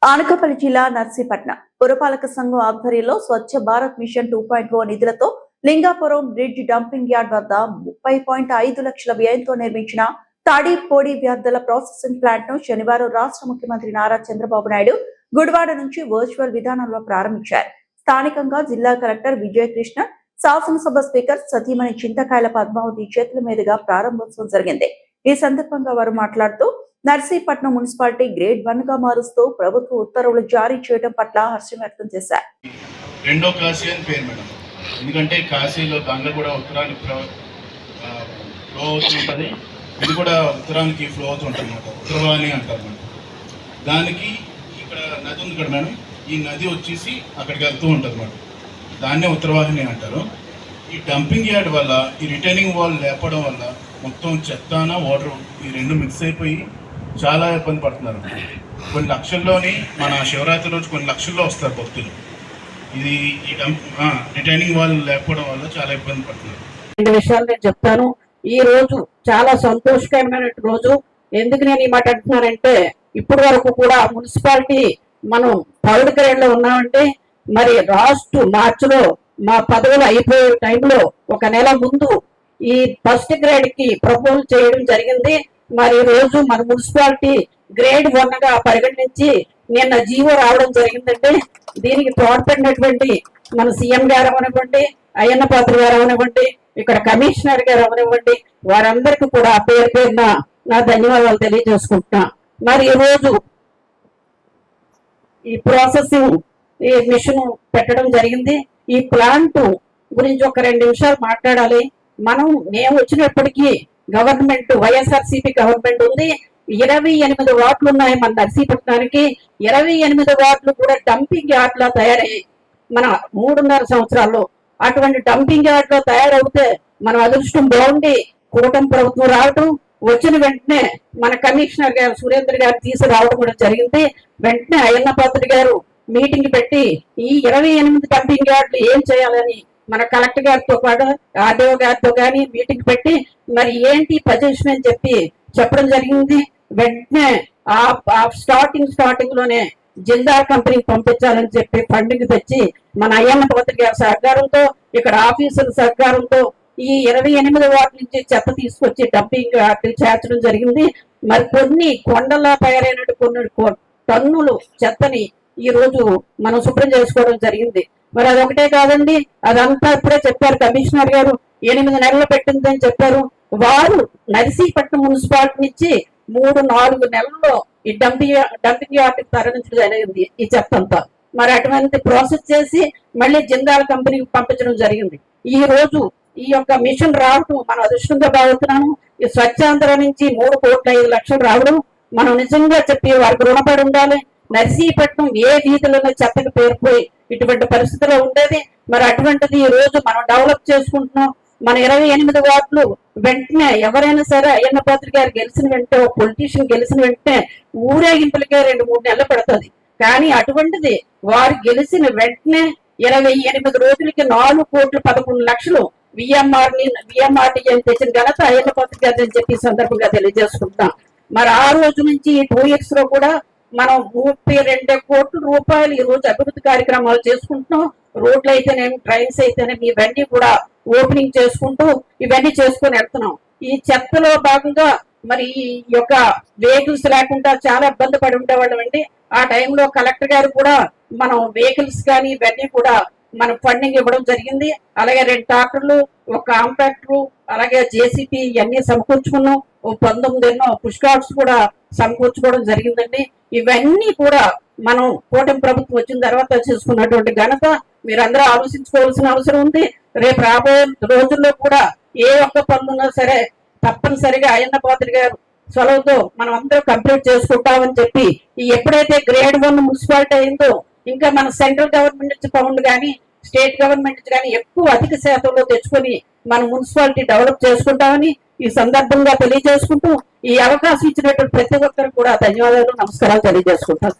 అనకాపల్లి జిల్లా నర్సీపట్నం పురపాలక సంఘం ఆధ్వర్యంలో స్వచ్ఛ భారత్ మిషన్ 2.0 నిధులతో లింగాపురం బ్రిడ్జ్ డంపింగ్ యార్డ్ వద్ద 30.5 లక్షల వ్యయంతో నిర్మించిన తడి పొడి వ్యర్థాల ప్రాసెసింగ్ ప్లాంట్ ను శనివారం రాష్ట్ర ముఖ్యమంత్రి నారా చంద్రబాబు నాయుడు గుడివాడ నుంచి వర్చువల్ విధానంలో ప్రారంభించారు. స్థానికంగా జిల్లా కలెక్టర్ విజయకృష్ణ, శాసనసభ స్పీకర్ సతీమణి చింతకాయల పద్మావతి చేతుల మీదుగా ప్రారంభోత్సవం జరిగింది. ఈ సందర్భంగా వారు మాట్లాడుతూ నర్సీపట్నం మున్సిపాలిటీ గ్రేడ్ 1 గా మారుస్తూ ప్రభుత్వ ఉత్తర్వులు జారీ చేయడం పట్ల హర్షం వ్యక్తం చేశారు. రెండో కాశీ అని పేరు మేడం, ఎందుకంటే కాశీలో గంగ కూడా ఉత్తరానికి ఫ్లో అవుతుంటుంది, ఇది కూడా ఉత్తరానికి ఫ్లో అవుతుంటుంది అన్నమాట, ఉత్తరవాణి అంటారు మేడం. దానికి ఇక్కడ నది ఉంది కదా మేడం, ఈ నది వచ్చేసి అక్కడికి వెళ్తూ ఉంటుంది మేడం, దాన్నే ఉత్తరవాహిని అంటారు. ఈ డంపింగ్ యార్డ్ వల్ల, ఈ రిటైనింగ్ వాల్ లేపడం వల్ల మొత్తం చెత్తాన వాటర్ ఈ రెండు మిక్స్ అయిపోయి చాలా ఇబ్బంది పడుతున్నారు. కొన్ని లక్షల్లోని మన శివరాత్రి రోజు కొన్ని లక్షల్లో వస్తారు భక్తులు. ఇది ఈ రిటైనింగ్ వాల్ లేకపోవడం వల్ల చాలా ఇబ్బంది పడుతున్నారు. రెండు విషయాలు నేను చెప్తాను. ఈ రోజు చాలా సంతోషకరమైన రోజు. ఎందుకు నేను ఈ మాట అంటున్నానంటే, ఇప్పటి వరకు కూడా మున్సిపాలిటీ మనం 3rd గ్రేడ్ లో ఉన్నామంటే, మరి లాస్ట్ మార్చిలో మా పదవులు అయిపోయే టైంలో ఒక నెల ముందు ఈ 1st గ్రేడ్ కి ప్రపోజ్ చేయడం జరిగింది. మరి రోజు మన మున్సిపాలిటీ గ్రేడ్ 1 గా పరిగణించి నిన్న జీవో రావడం జరిగిందంటే, దీనికి తోడ్పడినటువంటి మన సీఎం గారు అవనివ్వండి, అయ్యన్న పాత్ర గారు అవనివ్వండి, ఇక్కడ కమిషనర్ గారు అవనివ్వండి, వారందరికీ కూడా పేరు పేరున నా ధన్యవాదాలు తెలియజేసుకుంటున్నా. మరి ఈ రోజు ఈ ప్రాసెసింగ్ ఈ మిషన్ పెట్టడం జరిగింది. ఈ ప్లాంట్ గురించి ఒక 2 నిమిషాలు మాట్లాడాలి. మేము వచ్చినప్పటికీ గవర్నమెంట్ వైఎస్ఆర్సీపీ గవర్నమెంట్ ఉంది. 28 వార్డులు ఉన్నాయి మన నర్సీపట్నానికి. 28 వార్డులు కూడా డంపింగ్ యార్డ్ లా తయారయ్యాయి మన 3.5 సంవత్సరాల్లో. అటువంటి డంపింగ్ యార్డ్ లో తయారవుతే మన అదృష్టం బాగుండి కూటమి ప్రభుత్వం రావటం, వచ్చిన వెంటనే మన కమిషనర్ గారు సురేంద్ర గారు తీసుకురావడం కూడా జరిగింది. వెంటనే అయ్యన్న పాత్ర గారు మీటింగ్ పెట్టి ఈ 28 డంపింగ్ యార్డులు ఏం చేయాలని మన కలెక్టర్ గారితో పాటు ఆర్డీఓ గారితో కానీ మీటింగ్ పెట్టి మరి ఏంటి పొజిషన్ అని చెప్పడం జరిగింది. వెంటనే ఆ స్టార్టింగ్ లోనే జిందాల్ కంపెనీకి పంపించాలని చెప్పి ఫండింగ్ తెచ్చి మన అయ్యన్న పాత్ర గారి సహకారంతో, ఇక్కడ ఆఫీసుల సహకారంతో ఈ 28 వార్డు నుంచి చెత్త తీసుకొచ్చి డంపింగ్ యార్డులు చేర్చడం జరిగింది. మరి కొన్ని కొండలా తయారైన కొన్ని టన్నులు చెత్తని ఈ రోజు మనం శుభ్రం చేసుకోవడం జరిగింది. మరి అదొకటే కాదండి, అదంతా ఇప్పుడే చెప్పారు కమిషనర్ గారు, 8 నెలలు పెట్టిందని చెప్పారు. వారు నర్సీపట్నం మున్సిపాలిటీ నుంచి 3-4 నెలల్లో ఈ డంపింగ్ యార్డ్ తరలించడం జరిగింది ఈ చెత్త అంతా. మరి అటువంటి ప్రాసెస్ చేసి మళ్ళీ జిందాల్ కంపెనీకి పంపించడం జరిగింది. ఈ రోజు ఈ యొక్క మిషన్ రావడం మనం అదృష్టంగా భావిస్తున్నాము. ఈ స్వచ్ఛాంధ్ర నుంచి 3,05,00,000 రావడం మనం నిజంగా చెప్పి వారికి రుణపడి ఉండాలి. నర్సీపట్నం ఏ వీధులలో చెత్తకు పేరుపోయి ఇటువంటి పరిస్థితిలో ఉండేది. మరి అటువంటిది ఈ రోజు మనం డెవలప్ చేసుకుంటున్నాం. మన 28 వార్డులు వెంటనే ఎవరైనా సరే అయ్యన్న పాత్ర గారు గెలిచిన వెంటనే, పొలిటీషియన్ గెలిచిన వెంటనే ఊరేగింపులకే 2-3 నెలలు పడుతుంది. కానీ అటువంటిది వారు గెలిచిన వెంటనే 28 రోజులకి 4,11,00,000 విఎంఆర్డీఏ తెచ్చిన ఘనత అయ్యన్న పాత్ర గారు అని చెప్పి సందర్భంగా తెలియజేసుకుంటున్నాం. మరి ఆ రోజు నుంచి ఈ 2 years లో కూడా మనం 32 కోట్ల రూపాయలు ఈ రోజు అభివృద్ధి కార్యక్రమాలు చేసుకుంటున్నాం. రోడ్లు అయితేనేమి, ట్రైన్స్ అయితేనేమి, ఇవన్నీ కూడా ఓపెనింగ్ చేసుకుంటూ ఇవన్నీ చేసుకొని వెళ్తున్నాం. ఈ చెత్తలో భాగంగా మరి ఈ యొక్క వెహికల్స్ లేకుండా చాలా ఇబ్బంది పడి ఉండేవాళ్ళం అండి. ఆ టైంలో కలెక్టర్ గారు కూడా మనం వెహికల్స్ కానీ ఇవన్నీ కూడా మనం ఫండింగ్ ఇవ్వడం జరిగింది. అలాగే 2 ట్రాక్టర్లు, 1 కాంపాక్టర్, అలాగే జేసీపీ ఇవన్నీ సమకూర్చుకున్నాం. 19 పుష్ కార్డ్స్ కూడా సమకూర్చుకోవడం జరిగిందండి. ఇవన్నీ కూడా మనం కూటమి ప్రభుత్వం వచ్చిన తర్వాత చేసుకున్నటువంటి ఘనత మీరందరూ ఆలోచించుకోవాల్సిన అవసరం ఉంది. రేపు రాబోయే రోజుల్లో కూడా ఏ ఒక్క పనులున్నా సరే తప్పనిసరిగా అయ్యన్న పాత్ర గారు సెలవుతో మనం అందరూ కంప్లీట్ చేసుకుంటామని చెప్పి, ఎప్పుడైతే గ్రేడ్ 1 మున్సిపాలిటీ అయిందో ఇంకా మన సెంట్రల్ గవర్నమెంట్ నుంచి ఫండ్ కానీ స్టేట్ గవర్నమెంట్ నుంచి కానీ ఎక్కువ అధిక శాతంలో తెచ్చుకొని మన మున్సిపాలిటీ డెవలప్ చేసుకుంటామని ఈ సందర్భంగా తెలియజేసుకుంటూ, ఈ అవకాశం ఇచ్చినటువంటి ప్రతి ఒక్కరికి కూడా ధన్యవాదాలు, నమస్కారాలు తెలియజేసుకుంటాను.